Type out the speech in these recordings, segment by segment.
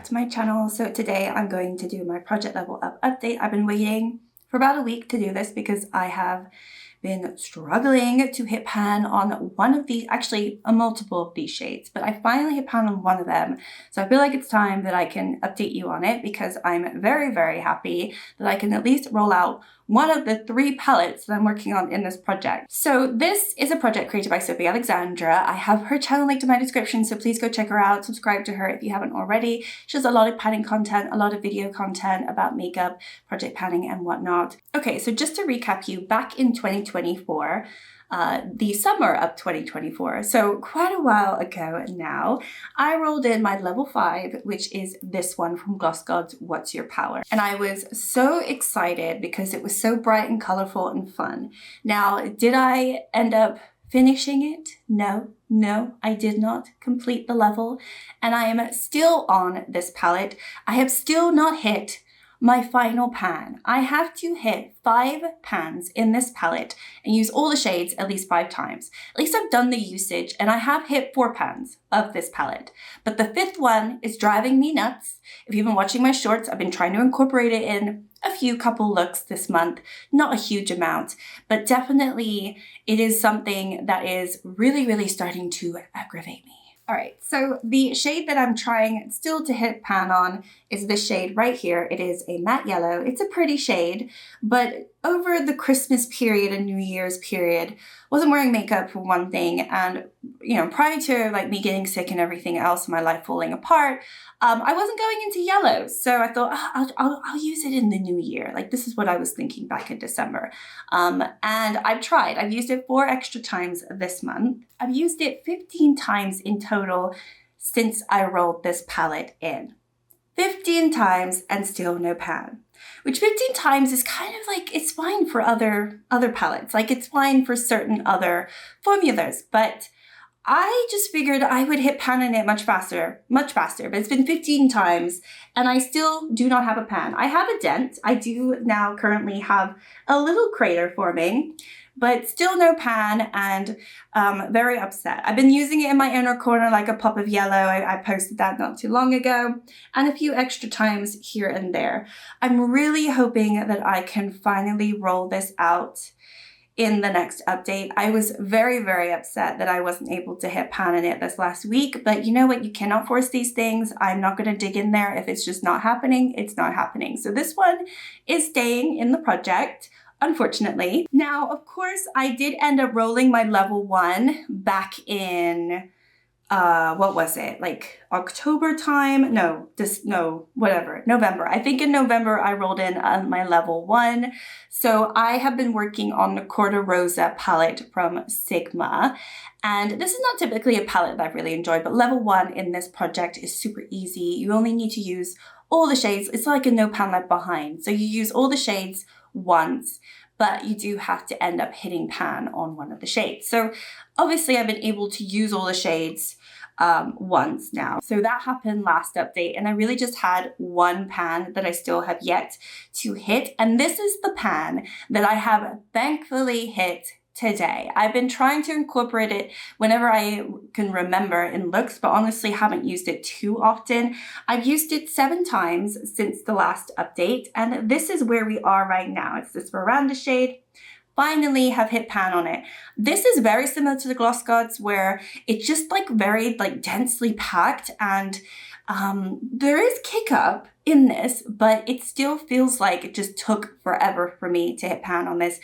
to my channel. So today I'm going to do my project level up update. I've been waiting for about a week to do this because I have been struggling to hit pan on one of these, actually a multiple of these shades, but I finally hit pan on one of them. So I feel like it's time that I can update you on it because I'm very, very happy that I can at least roll out one of the 3 palettes that I'm working on in this project. So this is a project created by Sophie Alexandra. I have her channel linked in my description, so please go check her out, subscribe to her if you haven't already. She has a lot of panning content, a lot of video content about makeup, project panning and whatnot. Okay, so just to recap you, back in 2024, the summer of 2024, so quite a while ago now, I rolled in my level 5, which is this one from Gloss Gods, What's Your Power? And I was so excited because it was so bright and colorful and fun. Now, did I end up finishing it? No, I did not complete the level, and I am still on this palette. I have still not hit my final pan. I have to hit 5 pans in this palette and use all the shades at least 5 times. At least I've done the usage and I have hit 4 pans of this palette. But the 5th one is driving me nuts. If you've been watching my shorts, I've been trying to incorporate it in a couple looks this month. Not a huge amount, but definitely it is something that is really, really starting to aggravate me. All right, so the shade that I'm trying still to hit pan on is this shade right here. It is a matte yellow. It's a pretty shade, but over the Christmas period and New Year's period, wasn't wearing makeup for one thing, and prior to like me getting sick and everything else, my life falling apart, I wasn't going into yellow. So I thought I'll use it in the new year. Like this is what I was thinking back in December. And I've tried. I've used it 4 extra times this month. I've used it 15 times in total since I rolled this palette in. 15 times and still no pan. Which 15 times is kind of like, it's fine for other palettes. Like it's fine for certain other formulas, but I just figured I would hit pan in it much faster, but it's been 15 times and I still do not have a pan. I have a dent. I do now currently have a little crater forming, but still no pan, and very upset. I've been using it in my inner corner like a pop of yellow. I posted that not too long ago, and a few extra times here and there. I'm really hoping that I can finally roll this out in the next update. I was very, very upset that I wasn't able to hit pan in it this last week, but you know what? You cannot force these things. I'm not going to dig in there. If it's just not happening, it's not happening. So this one is staying in the project, unfortunately. Now, of course, I did end up rolling my level 1 back in, what was it? Like October time? November. I think in November I rolled in my level 1. So I have been working on the Corda Rosa palette from Sigma. And this is not typically a palette that I've really enjoyed, but level 1 in this project is super easy. You only need to use all the shades. It's like a no pan left behind. So you use all the shades once, but you do have to end up hitting pan on one of the shades. So obviously I've been able to use all the shades once now. So that happened last update, and I really just had 1 pan that I still have yet to hit. And this is the pan that I have thankfully hit today. I've been trying to incorporate it whenever I can remember in looks, but honestly haven't used it too often. I've used it 7 times since the last update, and this is where we are right now. It's this Veranda shade. Finally have hit pan on it. This is very similar to the Gloss Gods, where it's just like very like densely packed, and there is kick up in this, but it still feels like it just took forever for me to hit pan on this.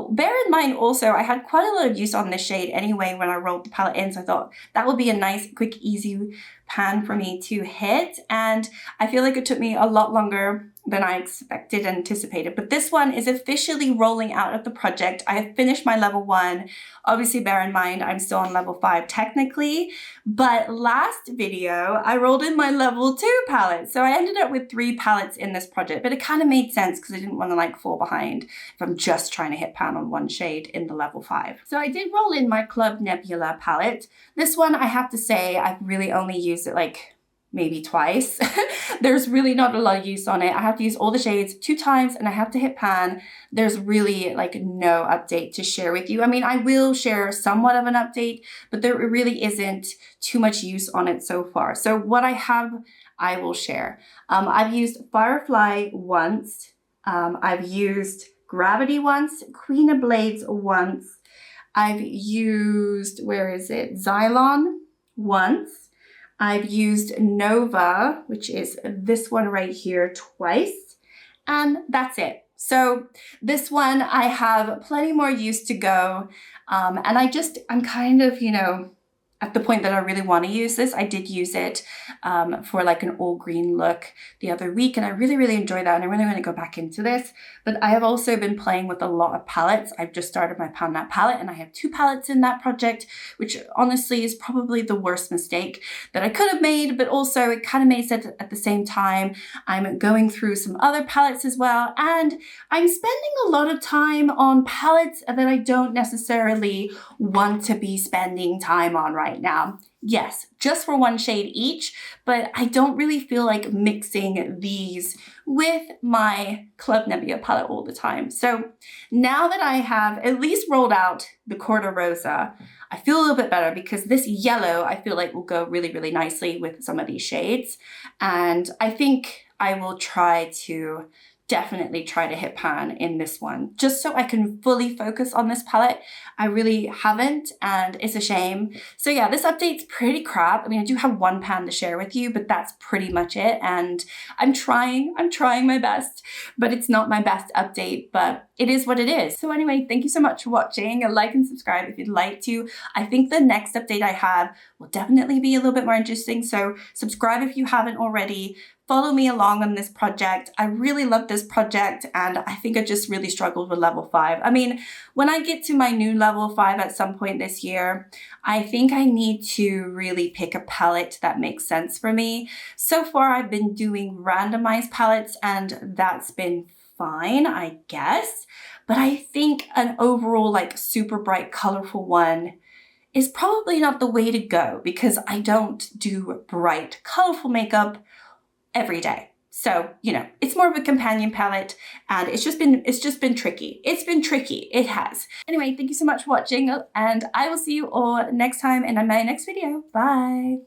Bear in mind also, I had quite a lot of use on this shade anyway when I rolled the palette in, so I thought that would be a nice, quick, easy pan for me to hit, and I feel like it took me a lot longer than I expected and anticipated. But this one is officially rolling out of the project. I have finished my level 1. Obviously, bear in mind, I'm still on level 5 technically, but last video, I rolled in my level 2 palette. So I ended up with 3 palettes in this project, but it kind of made sense because I didn't want to like fall behind if I'm just trying to hit pan on one shade in the level 5. So I did roll in my Club Nebula palette. This one, I have to say, I've really only used it like maybe twice. There's really not a lot of use on it. I have to use all the shades 2 times and I have to hit pan. There's really like no update to share with you. I mean, I will share somewhat of an update, but there really isn't too much use on it so far. So what I have I will share. I've used Firefly once. I've used Gravity once, Queen of Blades once. I've used, where is it? Xylon once. I've used Nova, which is this one right here, twice. And that's it. So this one, I have plenty more use to go. And I'm kind of, you know, at the point that I really want to use this. I did use it for like an all green look the other week, and I really, really enjoyed that, and I really want to go back into this. But I have also been playing with a lot of palettes. I've just started my Pan That palette, and I have 2 palettes in that project, which honestly is probably the worst mistake that I could have made, but also it kind of made sense at the same time. I'm going through some other palettes as well, and I'm spending a lot of time on palettes that I don't necessarily want to be spending time on right now. Yes, just for 1 shade each, but I don't really feel like mixing these with my Club Nebula palette all the time. So now that I have at least rolled out the Corda Rosa, I feel a little bit better because this yellow I feel like will go really, really nicely with some of these shades. And I think I will definitely try to hit pan in this one, just so I can fully focus on this palette. I really haven't, and it's a shame. So yeah, this update's pretty crap. I mean, I do have 1 pan to share with you, but that's pretty much it. And I'm trying my best, but it's not my best update, but it is what it is. So anyway, thank you so much for watching. Like and subscribe if you'd like to. I think the next update I have will definitely be a little bit more interesting. So subscribe if you haven't already. Follow me along on this project. I really love this project, and I think I just really struggled with level 5. I mean, when I get to my new level 5 at some point this year, I think I need to really pick a palette that makes sense for me. So far, I've been doing randomized palettes, and that's been fine, I guess. But I think an overall like super bright, colorful one is probably not the way to go, because I don't do bright, colorful makeup every day. So, you know, it's more of a companion palette, and it's just been tricky. It's been tricky. It has. Anyway, thank you so much for watching, and I will see you all next time in my next video. Bye.